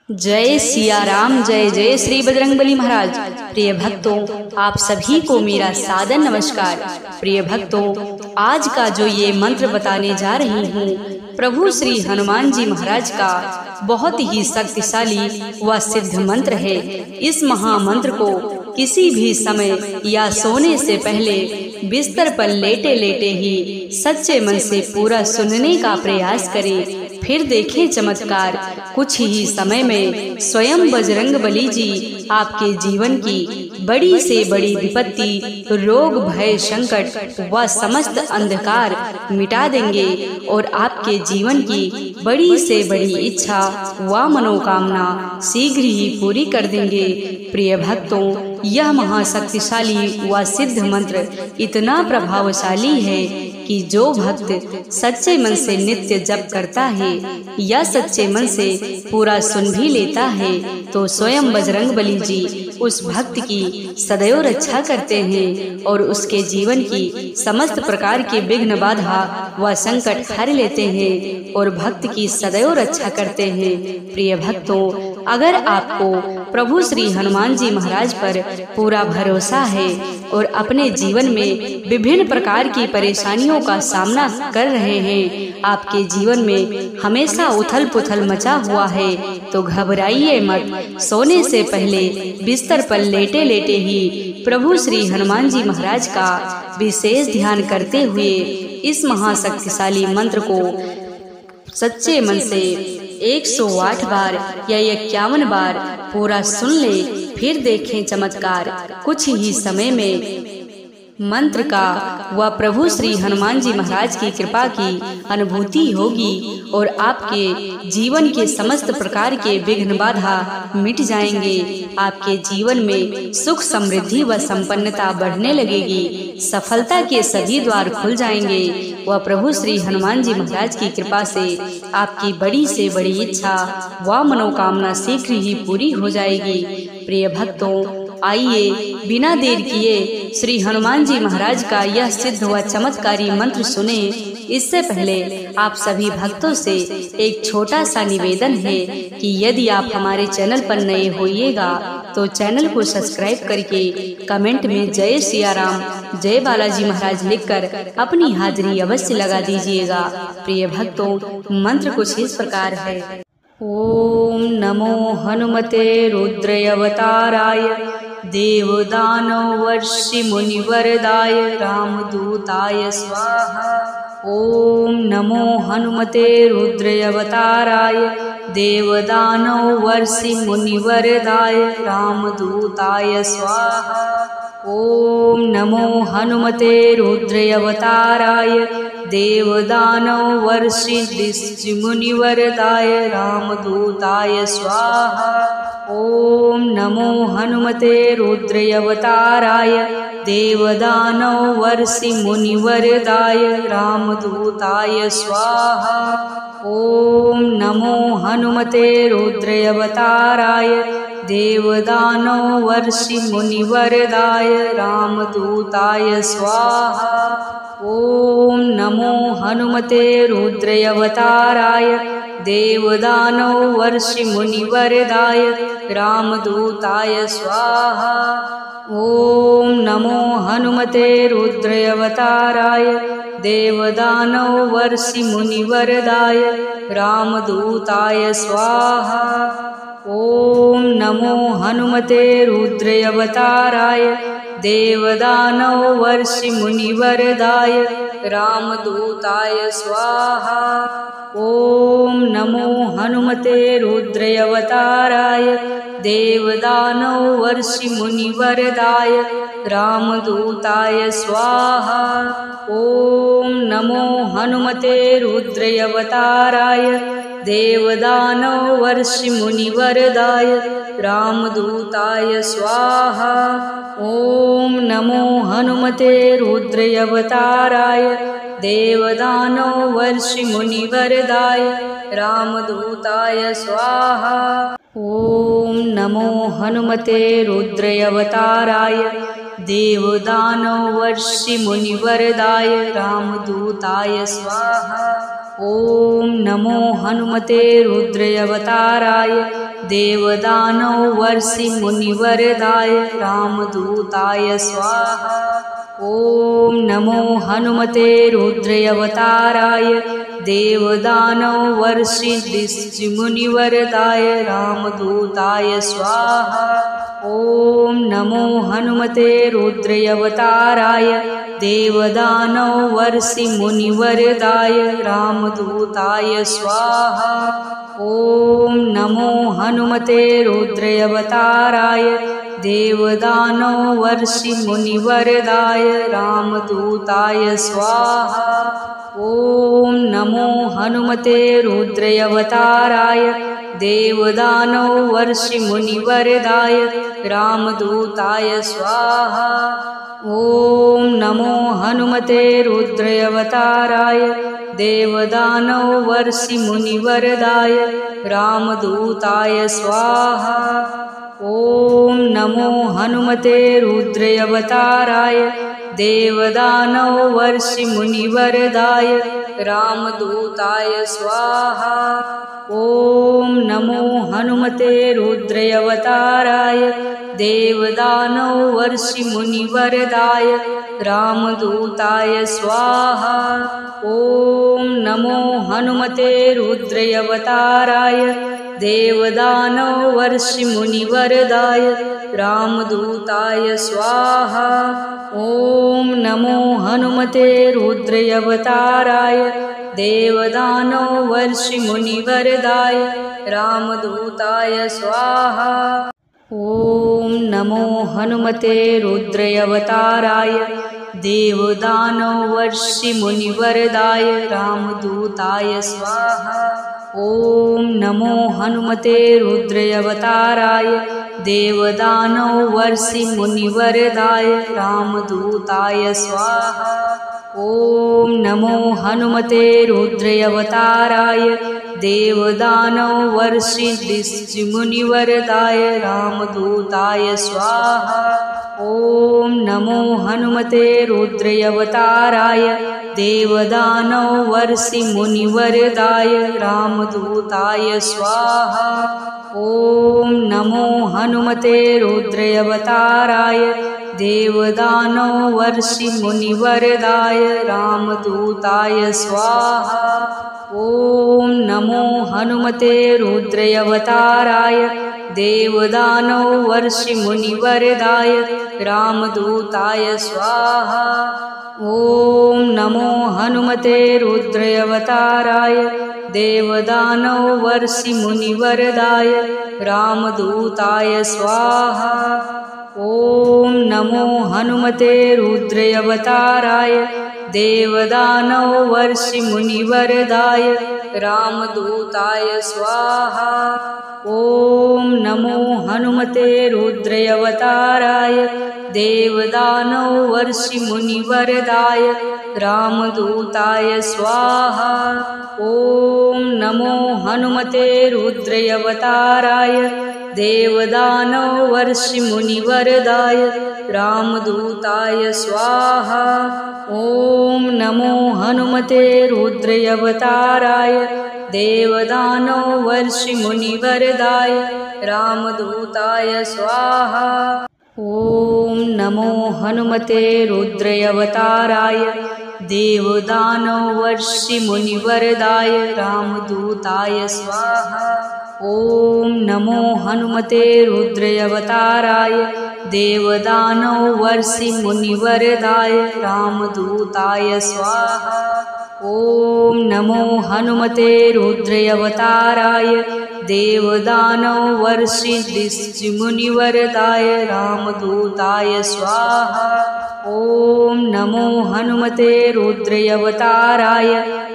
जय सिया राम, जय जय श्री बजरंगबली महाराज। प्रिय भक्तों, आप सभी को मेरा सादर नमस्कार। प्रिय भक्तों, आज का जो ये मंत्र बताने जा रही हूँ, प्रभु श्री हनुमान जी महाराज का बहुत ही शक्तिशाली व सिद्ध मंत्र है। इस महामंत्र को किसी भी समय या सोने से पहले बिस्तर पर लेटे लेटे ही सच्चे मन से पूरा सुनने का प्रयास करें, फिर देखें चमत्कार। कुछ ही समय में स्वयं बजरंगबली जी आपके जीवन की बड़ी से बड़ी विपत्ति, रोग, भय, संकट व समस्त अंधकार मिटा देंगे और आपके जीवन की बड़ी से बड़ी इच्छा व मनोकामना शीघ्र ही पूरी कर देंगे। प्रिय भक्तों, यह महाशक्तिशाली व सिद्ध मंत्र इतना प्रभावशाली है कि जो भक्त सच्चे मन से नित्य जप करता है या सच्चे मन से पूरा सुन भी लेता है तो स्वयं बजरंगबली जी उस भक्त की सदैव रक्षा करते हैं और उसके जीवन की समस्त प्रकार के विघ्न, बाधा व संकट हर लेते हैं और भक्त की सदैव रक्षा करते हैं। प्रिय भक्तों, अगर आपको प्रभु श्री हनुमान जी महाराज पर पूरा भरोसा है और अपने जीवन में विभिन्न प्रकार की परेशानियों का सामना कर रहे हैं, आपके जीवन में हमेशा उथल पुथल मचा हुआ है, तो घबराइए मत। सोने से पहले बिस्तर पर लेटे लेटे ही प्रभु श्री हनुमान जी महाराज का विशेष ध्यान करते हुए इस महाशक्तिशाली मंत्र को सच्चे मन से 108 बार या 51 बार पूरा सुन ले, फिर देखें चमत्कार। कुछ ही समय में मंत्र का व प्रभु श्री हनुमान जी महाराज की कृपा की अनुभूति होगी और आपके जीवन के समस्त प्रकार के विघ्न, बाधा मिट जाएंगे। आपके जीवन में सुख, समृद्धि व संपन्नता बढ़ने लगेगी। सफलता के सभी द्वार खुल जाएंगे व प्रभु श्री हनुमान जी महाराज की कृपा से आपकी बड़ी से बड़ी इच्छा व मनोकामना शीघ्र ही पूरी हो जाएगी। प्रिय भक्तों, आइए बिना देर किए श्री हनुमान जी महाराज का यह सिद्ध व चमत्कारी मंत्र सुने। इससे पहले आप सभी भक्तों से एक छोटा सा निवेदन है कि यदि आप हमारे चैनल पर नए होइएगा तो चैनल को सब्सक्राइब करके कमेंट में जय सिया राम, जय बालाजी महाराज लिखकर अपनी हाजिरी अवश्य लगा दीजिएगा। प्रिय भक्तों, मंत्र कुछ इस प्रकार है। ओम नमो हनुमते रुद्रयवताराय देवदानवर्षि मुनिवरदाय रामदूताय स्वाहा। ओम नमो हनुमते रुद्रयवताराय देवदानवर्षि मुनिवरदाय रामदूताय स्वाहा। ओम नमो हनुमते रुद्रयवताराय देवदानवर्षि मुनिवरदाय रामदूताय स्वाहा। ओम नमो हनुमते रुद्रयवताराय देवदानवर्षि मुनिवरदाय रामदूताय स्वाहा। ओम नमो हनुमते रुद्रयवताराय देवदानवर्षि मुनिवरदाय रामदूताय स्वाहा। ओम नमो हनुमते रुद्रयवताराय देवदानवर्षि मुनिवरदाय रामदूताय स्वाहा। ओम नमो हनुमते रुद्रयवताराय देवदानवर्षि मुनिवरदाय रामदूताय स्वाहा। ओम नमो हनुमते रुद्रयवताराय देवदानवर्षि मुनिवरदाय रामदूताय स्वाहा। ओम नमो हनुमते रुद्रयवताराय देवदानवर्षि मुनिवरदाय रामदूताय स्वाहा। ओम नमो हनुमते रुद्रयवताराय देवदानवर्षि मुनिवरदाय रामदूताय स्वाहा। ओम नमो हनुमते रुद्रयवताराय देवदानवर्षि मुनिवरदाय रामदूताय स्वाहा। ओम नमो हनुमते रुद्रयवताराय देवदानवर्षि मुनिवरदाय रामदूताय स्वाहा। ओम नमो हनुमते रुद्रयवताराय देवदानवर्षिमुनिवरदाय रामदूताय स्वाहा। ॐ नमो हनुमते रुद्रावताराय देवदानवर्षिमुनिवरदाय रामदूताय स्वाहा। ॐ नमो हनुमते रुद्रावताराय देवदानवर्षिमुनिवरदाय रामदूताय स्वाहा। ॐ नमो हनुमते रुद्रावताराय देवदानवर्षिमुनिवरदाय रामदूताय स्वाहा। ॐ नमो हनुमते रुद्रावताराय देवदानवर्षिमुनिवरदाय रामदूताय स्वाहा। ॐ नमो हनुमते रुद्रावताराय देवदानवर्षिमुनिवरदाय रामदूताय स्वाहा। ॐ नमो हनुमते रुद्रावताराय देवदानवर्षिमुनिवरदाय रामदूताय स्वाहा। ॐ नमो हनुमते रुद्रावताराय देवदानवर्षिमुनिवरदाय रामदूताय स्वाहा। ॐ नमो हनुमते रुद्रावताराय देवदानवर्षिमुनिवरदाय रामदूताय स्वाहा। ॐ नमो हनुमते रुद्रावताराय देवदानवर्षिमुनिवरदाय रामदूताय स्वाहा। ॐ नमो हनुमते रुद्रावताराय देवदानवर्षिमुनिवरदाय रामदूताय स्वाहा। ॐ नमो हनुमते रुद्रावताराय देवदानवर्षिमुनिवरदाय रामदूताय स्वाहा। ॐ नमो हनुमते रुद्रावताराय देवदानवर्षिमुनिवरदाय रामदूताय स्वाहा। ॐ नमो हनुमते रुद्रावताराय देवदानवर्षिमुनिवरदाय रामदूताय स्वाहा। ॐ नमो हनुमते रुद्रावताराय देवदानवर्षिमुनिवरदाय रामदूताय स्वाहा। ॐ नमो हनुमते रुद्रावताराय देवदानवर्षिमुनिवरदाय रामदूताय स्वाहा। ॐ नमो हनुमते रुद्रावताराय देवदानवर्षिमुनिवरदाय रामदूताय स्वाहा। ॐ नमो हनुमते रुद्रावताराय देवदानवर्षिमुनिवरदाय रामदूताय स्वाहा। ॐ नमो हनुमते रुद्रावताराय देवदानवर्षिमुनिवरदाय रामदूताय स्वाहा। ॐ नमो हनुमते रुद्रावताराय देवदानवर्षिमुनिवरदाय रामदूताय स्वाहा। ॐ नमो हनुमते रुद्रावताराय देवदानवर्षिमुनिवरदाय रामदूताय स्वाहा। ॐ नमो हनुमते रुद्रावताराय देवदानवर्षिमुनिवरदाय रामदूताय स्वाहा। ॐ नमो हनुमते रुद्रावताराय देवदानवर्षिमुनिवरदाय रामदूताय स्वाहा। ॐ नमो हनुमते रुद्रावताराय देवदानवर्षिमुनिवरदाय रामदूताय स्वाहा। ॐ नमो हनुमते रुद्रावताराय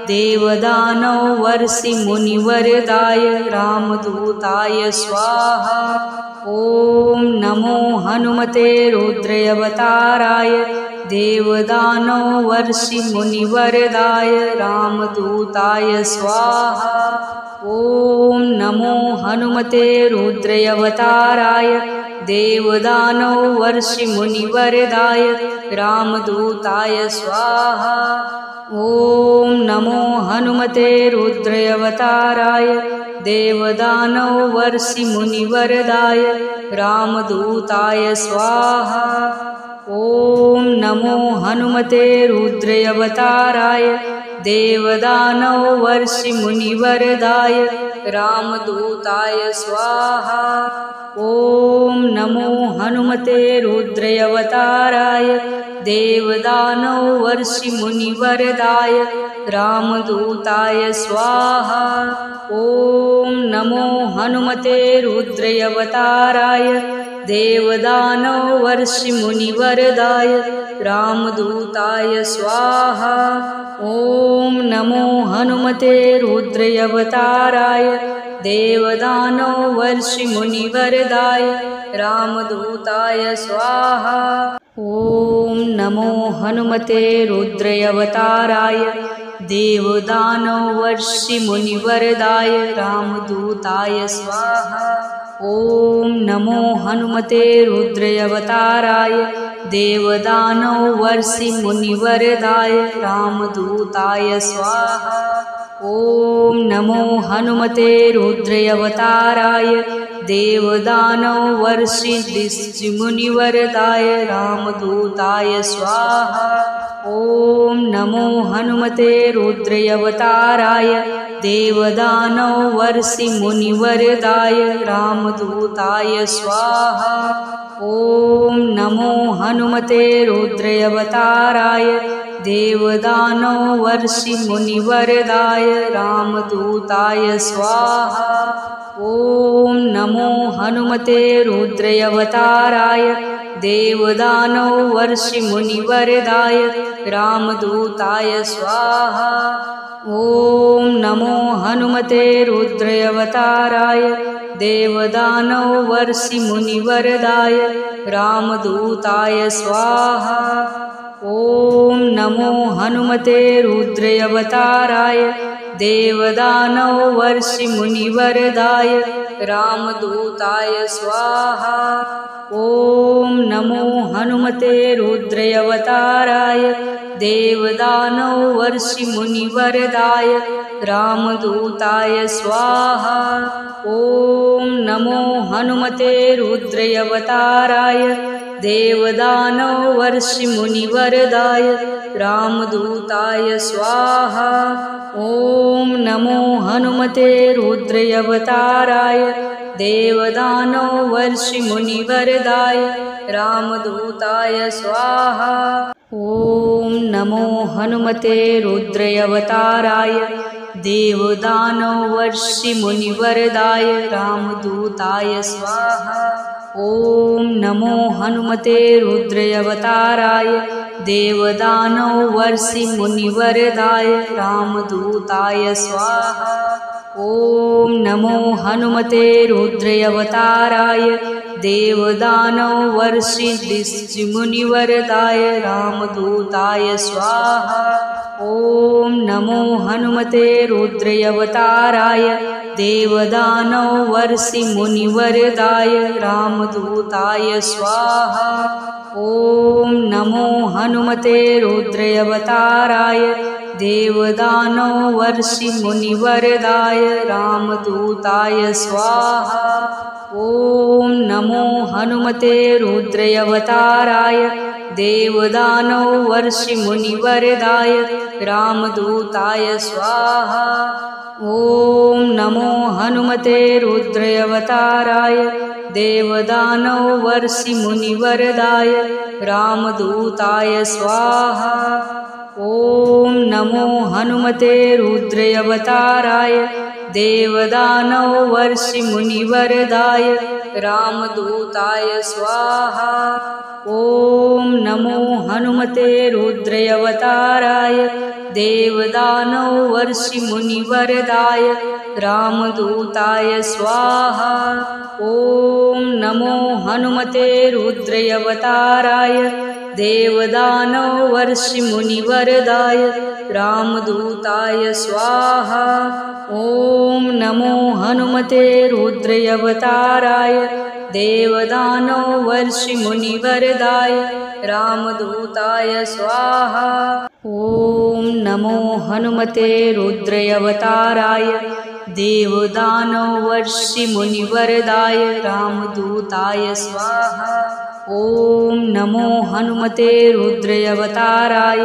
देवदानवर्षिमुनिवरदाय रामदूताय स्वाहा। ॐ नमो हनुमते रुद्रावताराय देवदानवर्षिमुनिवरदाय रामदूताय स्वाहा। ॐ नमो हनुमते रुद्रावताराय देवदानवर्षिमुनिवरदाय रामदूताय स्वाहा। ॐ नमो हनुमते रुद्रावताराय देवदानवर्षिमुनिवरदाय रामदूताय स्वाहा। ॐ नमो हनुमते रुद्रावताराय देवदानवर्षिमुनिवरदाय रामदूताय स्वाहा। ॐ नमो हनुमते रुद्रावताराय देवदानवर्षिमुनिवरदाय रामदूताय स्वाहा। ॐ नमो हनुमते रुद्रावताराय देवदानवर्षिमुनिवरदाय रामदूताय स्वाहा। ॐ नमो हनुमते रुद्रावताराय देवदानवर्षिमुनिवरदाय रामदूताय स्वाहा। ॐ नमो हनुमते रुद्रावताराय देवदानवर्षिमुनिवरदाय रामदूताय स्वाहा। ॐ नमो हनुमते रुद्रावताराय देवदानवर्षिमुनिवरदाय रामदूताय स्वाहा। ॐ नमो हनुमते रुद्रावताराय देवदानवर्षिमुनिवरदाय रामदूताय स्वाहा। ॐ नमो हनुमते रुद्रावताराय देवदानवर्षिमुनिवरदाय रामदूताय स्वाहा। ॐ नमो हनुमते रुद्रावताराय देवदानवर्षिमुनिवरदाय रामदूताय स्वाहा। ॐ नमो हनुमते रुद्रावताराय देवदानवर्षिमुनिवरदाय रामदूताय स्वाहा। ॐ नमो हनुमते रुद्रावताराय देवदानवर्षिमुनिवरदाय रामदूताय स्वाहा। ॐ नमो हनुमते रुद्रावताराय देवदानवर्षिमुनिवरदाय रामदूताय स्वाहा। ॐ नमो हनुमते रुद्रावताराय देवदानवर्षिमुनिवरदाय रामदूताय स्वाहा। ॐ नमो हनुमते रुद्रावताराय देवदानवर्षिमुनिवरदाय रामदूताय स्वाहा। ॐ नमो हनुमते रुद्रावताराय देवदानवर्षिमुनिवरदाय रामदूताय स्वाहा। ॐ नमो हनुमते रुद्रावताराय देवदानवर्षिमुनिवरदाय रामदूताय स्वाहा। ॐ नमो हनुमते रुद्रावताराय देवदानवर्षिमुनिवरदाय रामदूताय स्वाहा। ॐ नमो हनुमते रुद्रावताराय देवदानवर्षिमुनिवरदाय रामदूताय स्वाहा। ॐ नमो हनुमते रुद्रावताराय देवदानवर्षिमुनिवरदाय रामदूताय स्वाहा। ॐ नमो हनुमते रुद्रावताराय देवदानवर्षिमुनिवरदाय रामदूताय स्वाहा। ॐ नमो हनुमते रुद्रावताराय देवदानवर्षिमुनिवरदाय रामदूताय स्वाहा। ॐ नमो हनुमते रुद्रावताराय देवदानवर्षिमुनिवरदाय रामदूताय स्वाहा। ॐ नमो हनुमते रुद्रावताराय देवदानवर्षिमुनिवरदाय रामदूताय स्वाहा। ॐ नमो हनुमते रुद्रावताराय देवदानवर्षिमुनिवरदाय रामदूताय स्वाहा। ॐ नमो हनुमते रुद्रावताराय देवदानवर्षिमुनिवरदाय रामदूताय स्वाहा। ॐ नमो हनुमते रुद्रावताराय देवदानवर्षिमुनिवरदाय रामदूताय स्वाहा। ॐ नमो हनुमते रुद्रावताराय देवदानवर्षिमुनिवरदाय रामदूताय स्वाहा। ॐ नमो हनुमते रुद्रावताराय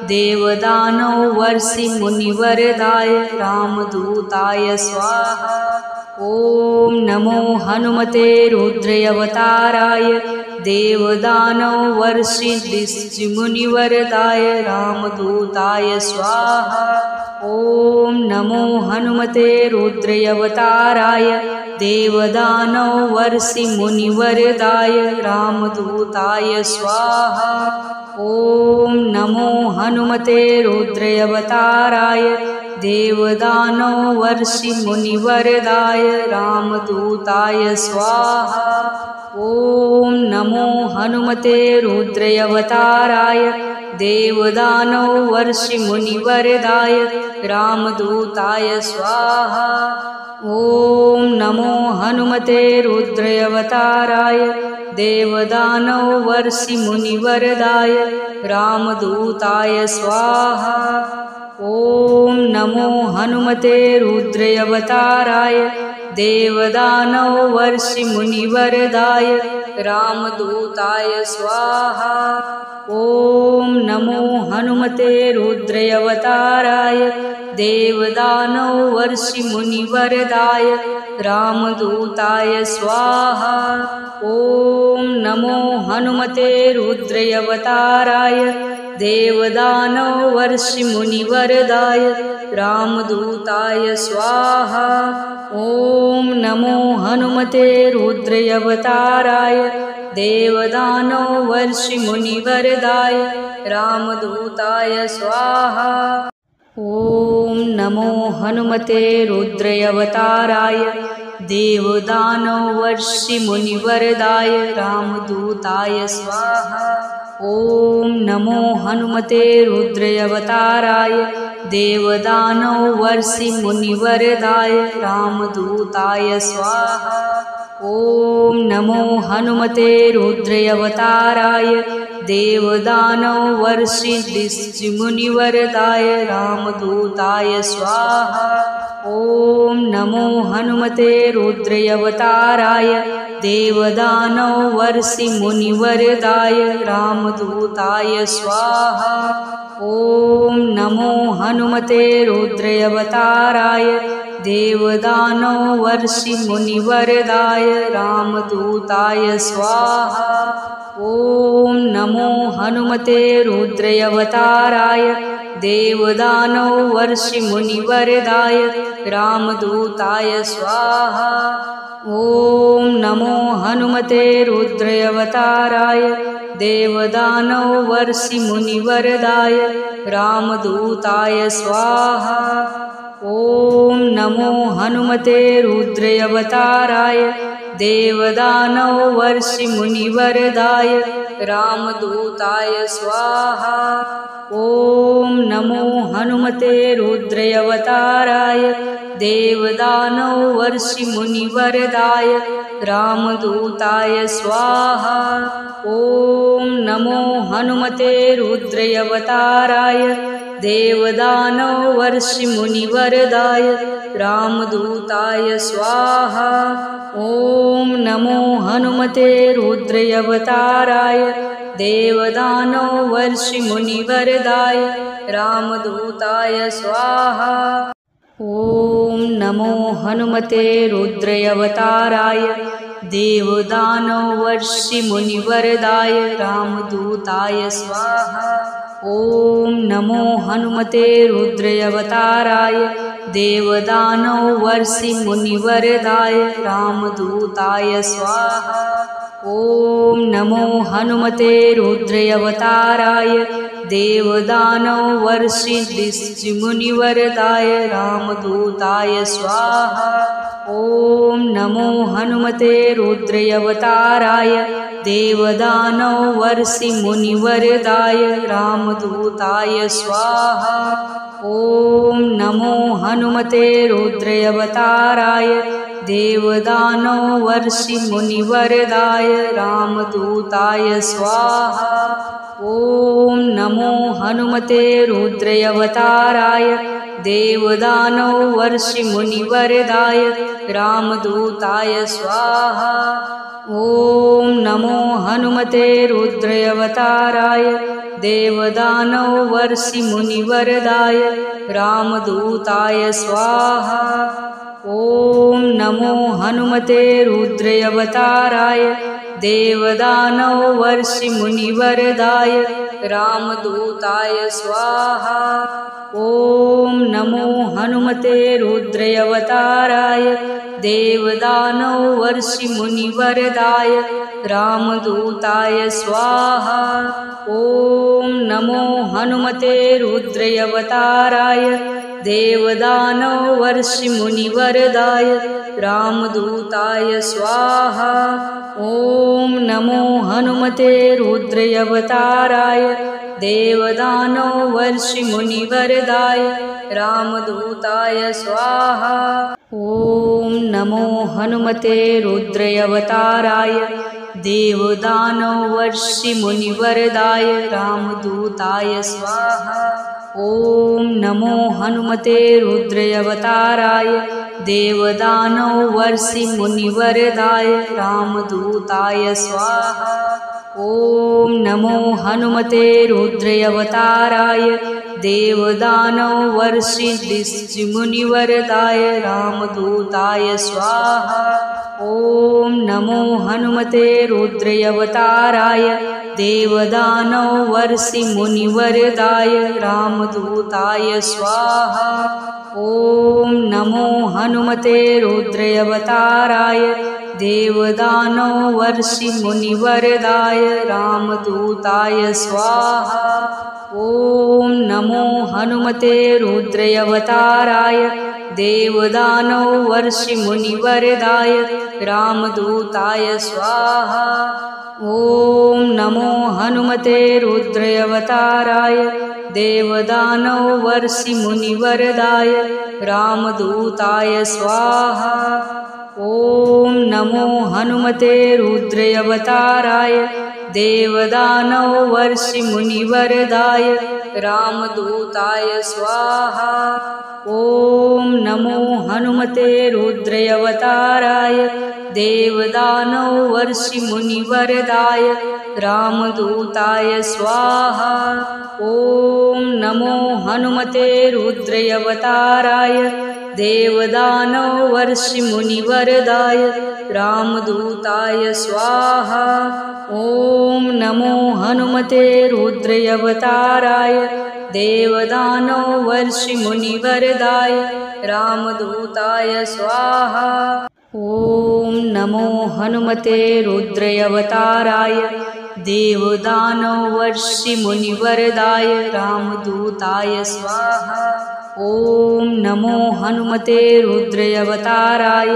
देवदानवर्षिमुनिवरदाय रामदूताय स्वाहा। ॐ नमो हनुमते रुद्रावताराय देवदानवर्षिमुनिवरदाय रामदूताय स्वाहा। ॐ नमो हनुमते रुद्रावताराय देवदानवर्षिमुनिवरदाय रामदूताय स्वाहा। ॐ नमो हनुमते रुद्रावताराय देवदानवर्षिमुनिवरदाय रामदूताय स्वाहा। ॐ नमो हनुमते रुद्रावताराय देवदानवर्षिमुनिवरदाय रामदूताय स्वाहा। ॐ नमो हनुमते रुद्रावताराय देवदानवर्षिमुनिवरदाय रामदूताय स्वाहा। ॐ नमो हनुमते रुद्रावताराय देवदानवर्षिमुनिवरदाय रामदूताय स्वाहा। ॐ नमो हनुमते रुद्रावताराय देवदानवर्षिमुनिवरदाय रामदूताय स्वाहा। ॐ नमो हनुमते रुद्रावताराय देवदानवर्षिमुनिवरदाय रामदूताय स्वाहा। ॐ नमो हनुमते रुद्रावताराय देवदानवर्षिमुनिवरदाय रामदूताय स्वाहा। ॐ नमो हनुमते रुद्रावताराय देवदानवर्षिमुनिवरदाय रामदूताय स्वाहा। ॐ नमो हनुमते रुद्रावताराय देवदानवर्षिमुनिवरदाय रामदूताय स्वाहा। ॐ नमो हनुमते रुद्रावताराय देवदानवर्षिमुनिवरदाय रामदूताय स्वाहा। ॐ नमो हनुमते रुद्रावताराय देवदानवर्षिमुनिवरदाय रामदूताय स्वाहा। ॐ नमो हनुमते रुद्रावताराय देवदानवर्षिमुनिवरदाय रामदूताय स्वाहा। ॐ नमो हनुमते रुद्रावताराय देवदानवर्षिमुनिवरदाय रामदूताय स्वाहा। ॐ नमो हनुमते रुद्रावताराय देवदानवर्षिमुनिवरदाय रामदूताय स्वाहा। ॐ नमो हनुमते रुद्रावताराय देवदानवर्षिमुनिवरदाय रामदूताय स्वाहा। ॐ नमो हनुमते रुद्रावताराय देवदानवर्षिमुनिवरदाय रामदूताय स्वाहा। ॐ नमो हनुमते रुद्रावताराय देवदानवर्षिमुनिवरदाय रामदूताय स्वाहा। ॐ नमो हनुमते रुद्रावताराय देवदानवर्षिमुनिवरदाय रामदूताय स्वाहा। ॐ नमो हनुमते रुद्रावताराय देवदानवर्षिमुनिवरदाय रामदूताय स्वाहा। ॐ नमो हनुमते रुद्रावताराय देवदानवर्षिमुनिवरदाय रामदूताय स्वाहा। ॐ नमो हनुमते रुद्रावताराय देवदानवर्षिमुनिवरदाय रामदूताय स्वाहा। ॐ नमो हनुमते रुद्रावताराय देवदानवर्षिमुनिवरदाय रामदूताय स्वाहा। ॐ नमो हनुमते रुद्रावताराय देवदानवर्षिमुनिवरदाय रामदूताय स्वाहा। ॐ नमो हनुमते रुद्रावताराय देवदानवर्षिमुनिवरदाय रामदूताय स्वाहा। ॐ नमो हनुमते रुद्रावताराय देवदानवर्षिमुनिवरदाय रामदूताय स्वाहा। ॐ नमो हनुमते रुद्रावताराय देवदानवर्षिमुनिवरदाय रामदूताय स्वाहा। ॐ नमो हनुमते रुद्रावताराय देवदानवर्षिमुनिवरदाय रामदूताय स्वाहा। ॐ नमो हनुमते रुद्रावताराय देवदानवर्षिमुनिवरदाय रामदूताय स्वाहा। ॐ नमो हनुमते रुद्रावताराय देवदानवर्षिमुनिवरदाय रामदूताय स्वाहा। ॐ नमो हनुमते रुद्रावताराय देवदानवर्षिमुनिवरदाय रामदूताय स्वाहा। ॐ नमो हनुमते रुद्रावताराय देवदानवर्षिमुनिवरदाय रामदूताय स्वाहा। ॐ नमो हनुमते रुद्रावताराय देवदानवर्षिमुनिवरदाय रामदूताय स्वाहा। ॐ नमो हनुमते रुद्रावताराय देवदानवर्षिमुनिवरदाय रामदूताय स्वाहा। ॐ नमो हनुमते रुद्रावताराय देवदानवर्षिमुनिवरदाय रामदूताय स्वाहा। ॐ नमो हनुमते रुद्रावताराय देवदानवर्षिमुनिवरदाय रामदूताय स्वाहा। ॐ नमो हनुमते रुद्रावताराय देवदानवर्षिमुनिवरदाय रामदूताय स्वाहा। ॐ नमो हनुमते रुद्रावताराय देवदानवर्षिमुनिवरदाय रामदूताय स्वाहा। ॐ नमो हनुमते रुद्रावताराय देवदानवर्षिमुनिवरदाय रामदूताय स्वाहा। ॐ नमो हनुमते रुद्रावताराय देवदानवर्षिमुनिवरदाय रामदूताय स्वाहा। ॐ नमो हनुमते रुद्रावताराय देवदानवर्षिमुनिवरदाय रामदूताय स्वाहा। ॐ नमो हनुमते रुद्रावताराय देवदानवर्षिमुनिवरदाय रामदूताय स्वाहा। ॐ नमो हनुमते रुद्रावताराय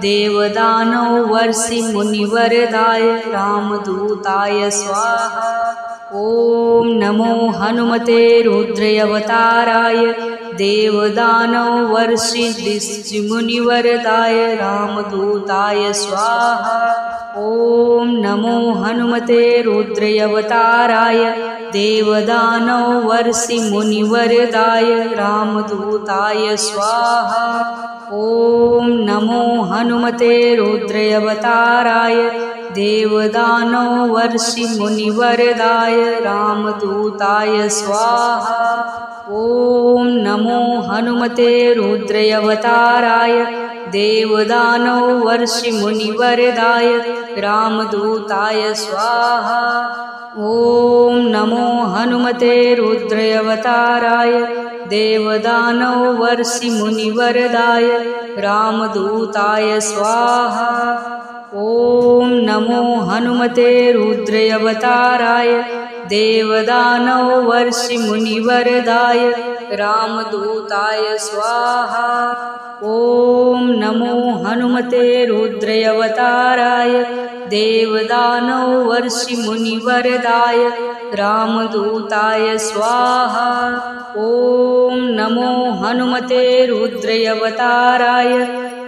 देवदानवर्षिमुनिवरदाय रामदूताय स्वाहा। ॐ नमो हनुमते रुद्रावताराय देवदानवर्षिमुनिवरदाय रामदूताय स्वाहा। ॐ नमो हनुमते रुद्रावताराय देवदानवर्षिमुनिवरदाय रामदूताय स्वाहा। ॐ नमो हनुमते रुद्रावताराय देवदानवर्षिमुनिवरदाय रामदूताय स्वाहा। ॐ नमो हनुमते रुद्रावताराय देवदानवर्षिमुनिवरदाय रामदूताय स्वाहा। ॐ नमो हनुमते रुद्रावताराय देवदानवर्षिमुनिवरदाय रामदूताय स्वाहा। ॐ नमो हनुमते रुद्रावताराय देवदानवर्षिमुनिवरदाय रामदूताय स्वाहा। ॐ नमो हनुमते रुद्रावताराय देवदानवर्षिमुनिवरदाय रामदूताय स्वाहा। ॐ नमो हनुमते रुद्रावताराय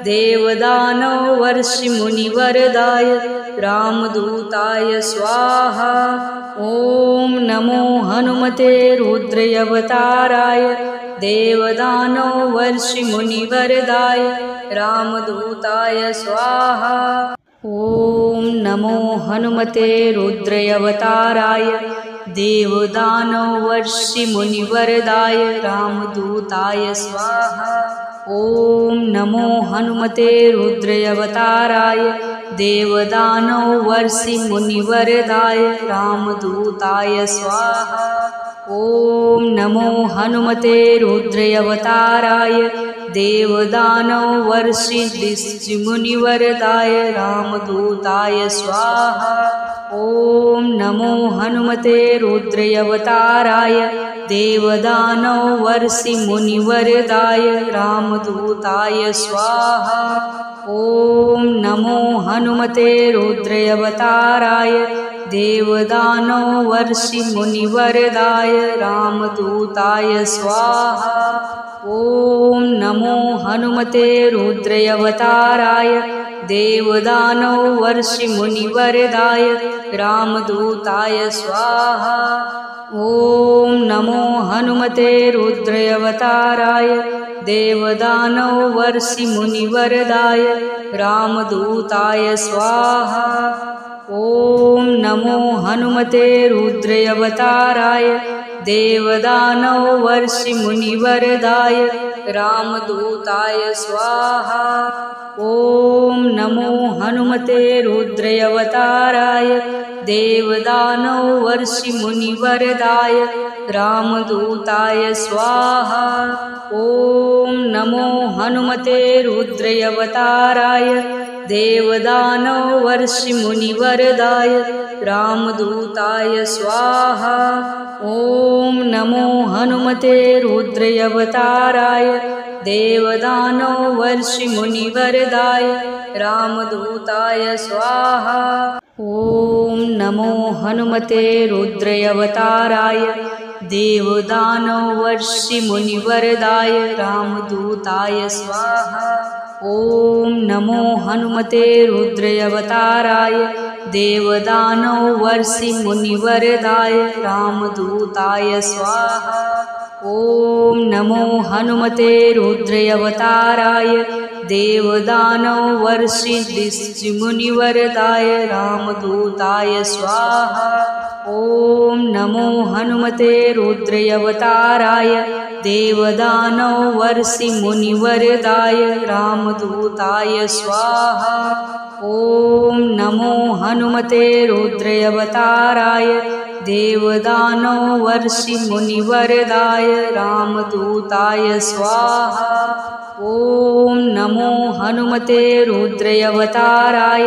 देवदानवर्षिमुनिवरदाय रामदूताय स्वाहा। ॐ नमो हनुमते रुद्रावताराय देवदानवर्षिमुनिवरदाय रामदूताय स्वाहा। ॐ नमो हनुमते रुद्रावताराय देवदानवर्षिमुनिवरदाय रामदूताय स्वाहा। ॐ नमो हनुमते रुद्रावताराय देवदानवर्षिमुनिवरदाय रामदूताय स्वाहा। ॐ नमो हनुमते रुद्रावताराय देवदानवर्षिमुनिवरदाय रामदूताय स्वाहा। ॐ नमो हनुमते रुद्रावताराय देवदानवर्षिमुनिवरदाय रामदूताय स्वाहा। ॐ नमो हनुमते रुद्रावताराय देवदानवर्षिमुनिवरदाय रामदूताय स्वाहा। ॐ नमो हनुमते रुद्रावताराय देवदानवर्षिमुनिवरदाय रामदूताय स्वाहा। ॐ नमो हनुमते रुद्रावताराय देवदानवर्षिमुनिवरदाय रामदूताय स्वाहा। ॐ नमो हनुमते रुद्रावताराय देवदानवर्षिमुनिवरदाय रामदूताय स्वाहा। ॐ नमो हनुमते रुद्रावताराय देवदानवर्षिमुनिवरदाय रामदूताय स्वाहा। ॐ नमो हनुमते रुद्रावताराय देवदानवर्षिमुनिवरदाय रामदूताय स्वाहा। ॐ नमो हनुमते रुद्रावताराय देवदानवर्षिमुनिवरदाय रामदूताय स्वाहा। ॐ नमो हनुमते रुद्रावताराय देवदानवर्षिमुनिवरदाय रामदूताय स्वाहा। ॐ नमो हनुमते रुद्रावताराय देवदानवर्षिमुनिवरदाय रामदूताय स्वाहा। ॐ नमो हनुमते रुद्रावताराय देवदानवर्षिमुनिवरदाय रामदूताय स्वाहा। ॐ नमो हनुमते रुद्रावताराय देवदानवर्षिमुनिवरदाय रामदूताय स्वाहा। ॐ नमो हनुमते रुद्रावताराय देवदानवर्षिमुनिवरदाय रामदूताय स्वाहा। ॐ नमो हनुमते रुद्रावताराय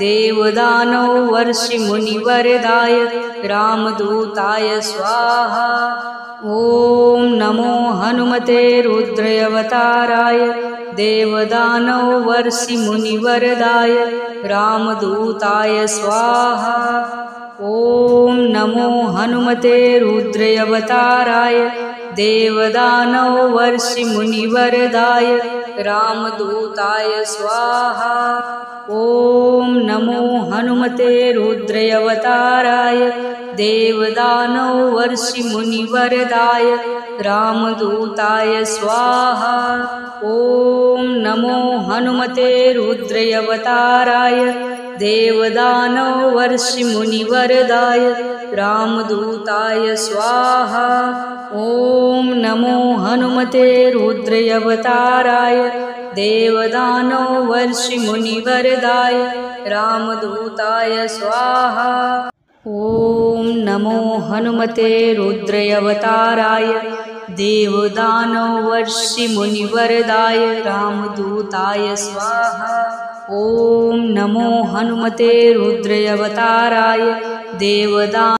देवदानवर्षिमुनिवरदाय रामदूताय स्वाहा। ॐ नमो हनुमते रुद्रावताराय देवदानवर्षिमुनिवरदाय रामदूताय स्वाहा। ॐ नमो हनुमते रुद्रावताराय देवदानवर्षिमुनिवरदाय रामदूताय स्वाहा। ॐ नमो हनुमते रुद्रावताराय देवदानवर्षिमुनिवरदाय रामदूताय स्वाहा। ॐ नमो हनुमते रुद्रावताराय देवदानवर्षिमुनिवरदाय रामदूताय स्वाहा। ॐ नमो हनुमते रुद्रावताराय देवदानवर्षिमुनिवरदाय रामदूताय स्वाहा। ॐ नमो हनुमते रुद्रावताराय देवदानवर्षिमुनिवरदाय रामदूताय स्वाहा। ॐ नमो हनुमते रुद्रावताराय देवदान